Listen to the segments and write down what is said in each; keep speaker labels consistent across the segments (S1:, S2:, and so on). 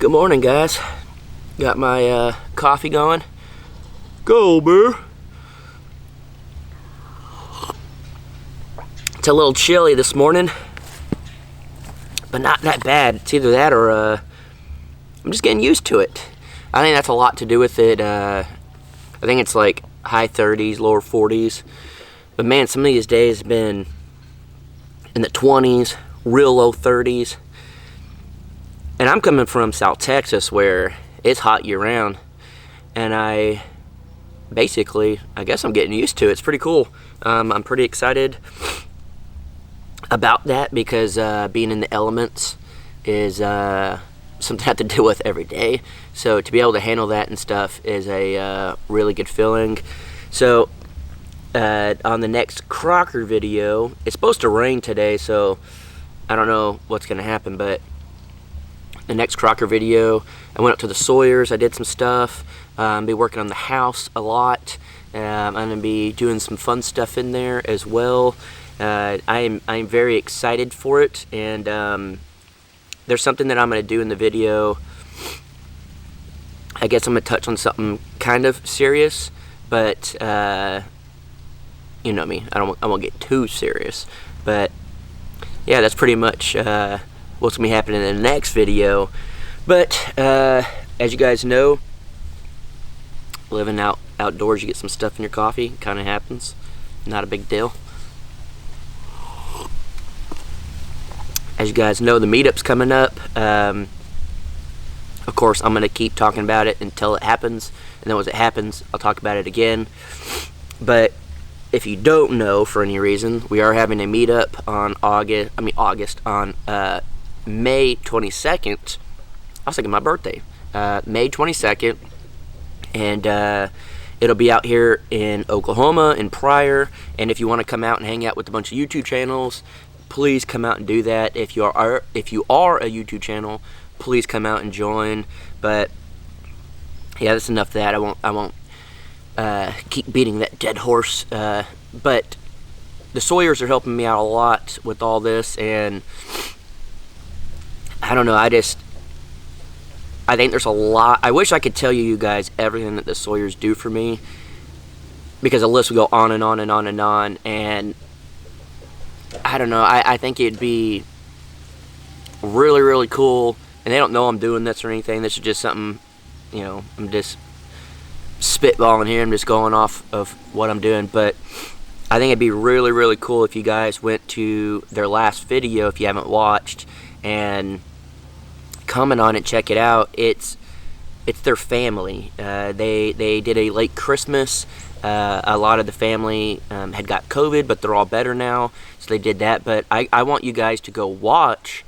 S1: Good morning, guys. Got my coffee going. Go, bear. It's a little chilly this morning, but not that bad. It's either that or I'm just getting used to it. I think that's a lot to do with it. I think it's like high 30s, lower 40s. But man, some of these days have been in the 20s, real low 30s. And I'm coming from South Texas where it's hot year round. And I guess I'm getting used to it. It's pretty cool. I'm pretty excited about that because being in the elements is something I have to deal with every day. So to be able to handle that and stuff is a really good feeling. So on the next Crocker video, it's supposed to rain today, so I don't know what's going to happen, but the next Crocker video, I went up to the Sawyers, I did some stuff, be working on the house a lot. I'm going to be doing some fun stuff in there as well. I'm very excited for it, and there's something that I'm going to do in the video. I guess I'm going to touch on something kind of serious, but you know me, I won't get too serious, but yeah, that's pretty much what's going to be happening in the next video. But as you guys know, living outdoors, you get some stuff in your coffee. Kind of happens. Not a big deal. As you guys know, the meetup's coming up. Of course, I'm going to keep talking about it until it happens. And then once it happens, I'll talk about it again. But if you don't know for any reason, we are having a meetup on May 22nd. I was thinking my birthday. May 22nd. And it'll be out here in Oklahoma, in Pryor. And if you want to come out and hang out with a bunch of YouTube channels, please come out and do that. If you are a YouTube channel, please come out and join. But yeah, that's enough of that. I won't keep beating that dead horse. But the Sawyers are helping me out a lot with all this, and I don't know, I think there's a lot. I wish I could tell you guys everything that the Sawyers do for me, because the list would go on and on and on and on, and I don't know, I think it'd be really, really cool, and they don't know I'm doing this or anything. This is just something, you know, I'm just spitballing here. I'm just going off of what I'm doing, but I think it'd be really, really cool if you guys went to their last video, if you haven't watched, and comment on it, check it out. It's their family. They did a late Christmas. A lot of the family had got COVID, but they're all better now, so they did that. But I want you guys to go watch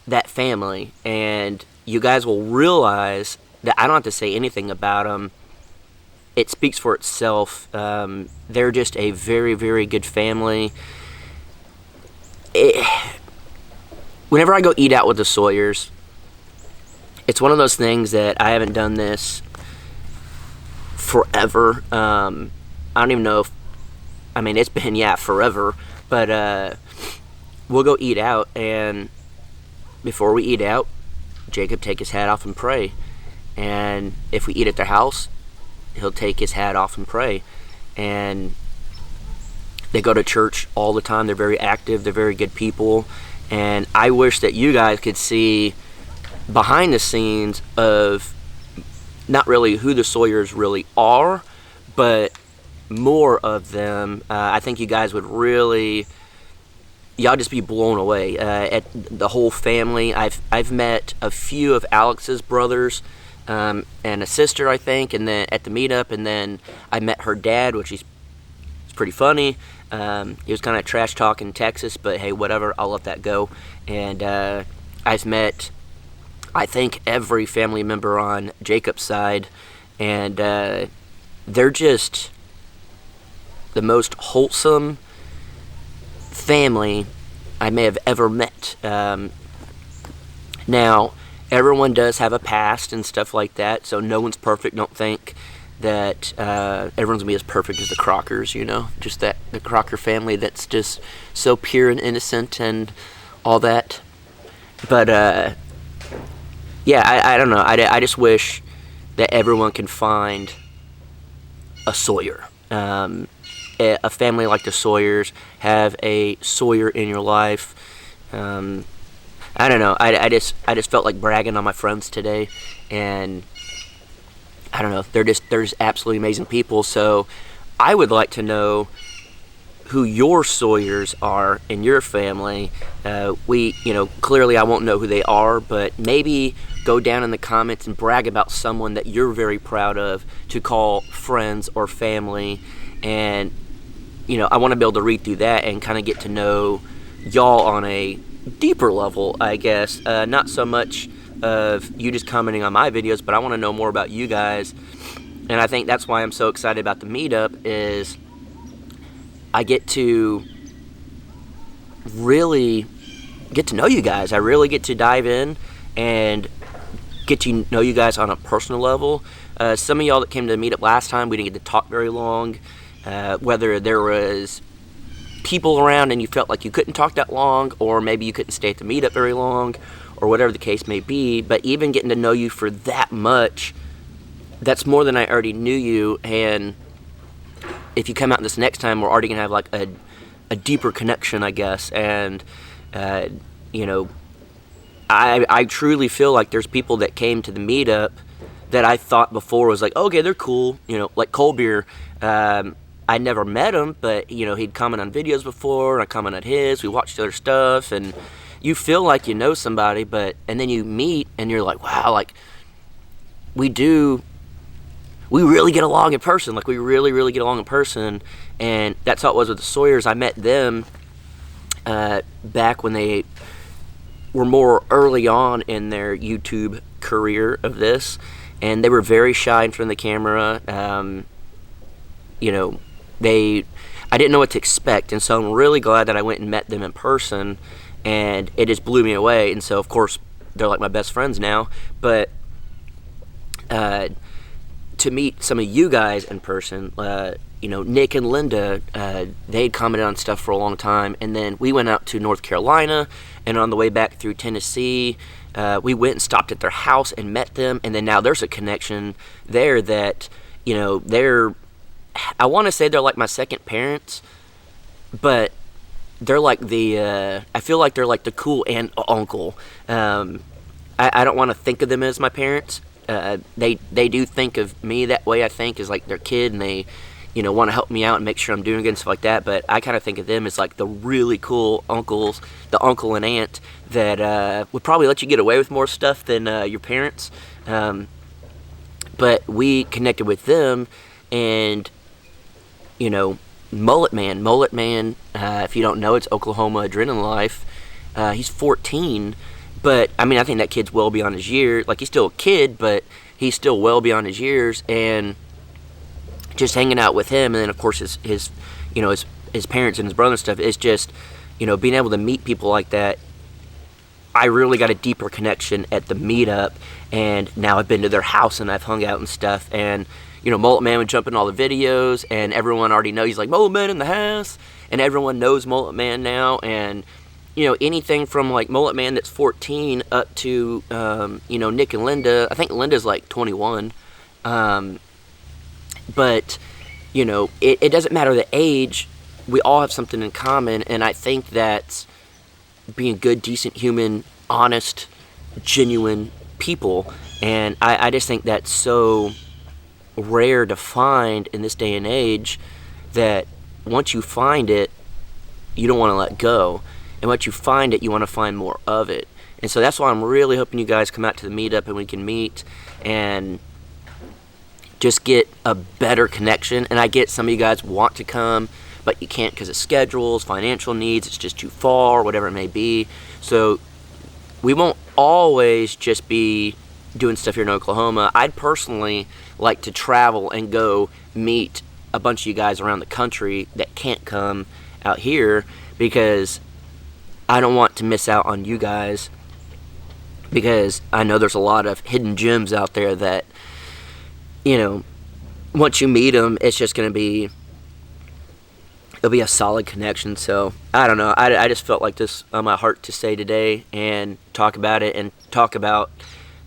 S1: that family, and you guys will realize that I don't have to say anything about them. It speaks for itself. They're just a very, very good family. Whenever I go eat out with the Sawyers, it's one of those things that I haven't done this forever. I don't even know if, it's been, forever, but we'll go eat out, and before we eat out, Jacob take his hat off and pray. And if we eat at their house, he'll take his hat off and pray. And they go to church all the time. They're very active. They're very good people. And I wish that you guys could see behind the scenes of not really who the Sawyers really are, but more of them. I think you guys would really, y'all just be blown away at the whole family. I've met a few of Alex's brothers and a sister, I think, and then at the meetup, and then I met her dad, which is pretty funny. He was kind of trash talking Texas, but hey, whatever, I'll let that go. And I've met, I think, every family member on Jacob's side, and they're just the most wholesome family I may have ever met. Now, everyone does have a past and stuff like that, so no one's perfect. Don't think that everyone's gonna be as perfect as the Crockers, you know, just that the Crocker family that's just so pure and innocent and all that. But yeah, I don't know. I just wish that everyone can find a Sawyer. A family like the Sawyers, have a Sawyer in your life. Um, I don't know. I just felt like bragging on my friends today, and I don't know. They're just absolutely amazing people. So I would like to know who your Sawyers are in your family. Clearly I won't know who they are, but maybe go down in the comments and brag about someone that you're very proud of to call friends or family. And, I want to be able to read through that and kind of get to know y'all on a deeper level, I guess. Not so much of you just commenting on my videos, but I want to know more about you guys. And I think that's why I'm so excited about the meetup is I get to really get to know you guys. I really get to dive in and get to know you guys on a personal level. Some of y'all that came to the meetup last time, we didn't get to talk very long. Whether there was people around and you felt like you couldn't talk that long, or maybe you couldn't stay at the meetup very long, or whatever the case may be. But even getting to know you for that much, that's more than I already knew you. And if you come out this next time, we're already gonna have like a deeper connection, I guess. And uh, you know, I truly feel like there's people that came to the meetup that I thought before was like, okay, they're cool, like Colbier. I never met him, but he'd comment on videos before, and I comment on his. We watched other stuff, and you feel like you know somebody, and then you meet, and you're like, wow, like we really get along in person. Like we really, really get along in person, and that's how it was with the Sawyers. I met them back when they were more early on in their YouTube career of this, and they were very shy in front of the camera. I didn't know what to expect, and so I'm really glad that I went and met them in person, and it just blew me away. And so, of course, they're like my best friends now. But to meet some of you guys in person, Nick and Linda, they'd commented on stuff for a long time, and then we went out to North Carolina, and on the way back through Tennessee, we went and stopped at their house and met them, and then now there's a connection there that, I want to say they're like my second parents, but they're like I feel like they're like the cool aunt uncle. I don't want to think of them as my parents. They do think of me that way, I think, as like their kid, and they, want to help me out and make sure I'm doing good and stuff like that. But I kind of think of them as like the really cool uncles, the uncle and aunt that would probably let you get away with more stuff than your parents. But we connected with them, and Mullet Man, if you don't know, it's Oklahoma Adrenaline Life. He's 14, but I mean, I think that kid's well beyond his years. Like, he's still a kid, but he's still well beyond his years. And just hanging out with him, and then of course his parents and his brother and stuff, is just, being able to meet people like that. I really got a deeper connection at the meetup, and now I've been to their house and I've hung out and stuff. And Mullet Man would jump in all the videos, and everyone already knows. He's like, Mullet Man in the house, and everyone knows Mullet Man now. And anything from like Mullet Man that's 14 up to Nick and Linda. I think Linda's like 21, but it doesn't matter the age. We all have something in common, and I think that being good, decent, human, honest, genuine people. And I just think that's so rare to find in this day and age, that once you find it, you don't want to let go, and once you find it, you want to find more of it. And so that's why I'm really hoping you guys come out to the meetup and we can meet and just get a better connection. And I get some of you guys want to come, but you can't because of schedules, financial needs, it's just too far, whatever it may be. So we won't always just be doing stuff here in Oklahoma. I'd personally like to travel and go meet a bunch of you guys around the country that can't come out here, because I don't want to miss out on you guys, because I know there's a lot of hidden gems out there that, once you meet them, it's just going to be, it'll be a solid connection. So I don't know, I just felt like this on my heart to say today and talk about it, and talk about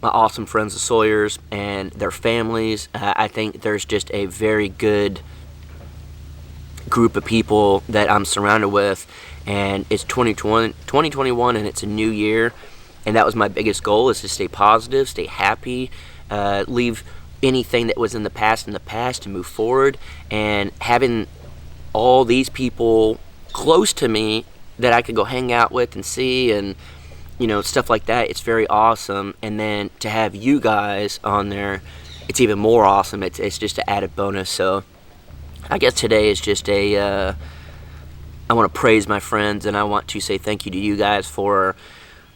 S1: my awesome friends, the Sawyers, and their families. I think there's just a very good group of people that I'm surrounded with, and it's 2021, and it's a new year, and that was my biggest goal, is to stay positive, stay happy, leave anything that was in the past and move forward. And having all these people close to me that I could go hang out with and see, and stuff like that, it's very awesome. And then to have you guys on there, it's even more awesome. It's just an added bonus. So I guess today is just I want to praise my friends, and I want to say thank you to you guys for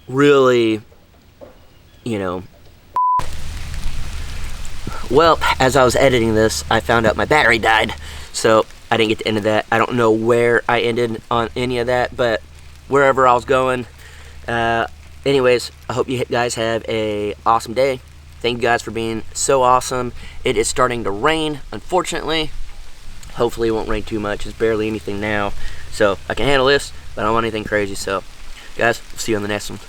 S1: really, well, as I was editing this, I found out my battery died, so I didn't get to end of that. I don't know where I ended on any of that, but wherever I was going. Anyways, I hope you guys have a awesome day. Thank you guys for being so awesome. It is starting to rain, unfortunately. Hopefully it won't rain too much. It's barely anything now, so I can handle this, but I don't want anything crazy. So guys, we'll see you on the next one.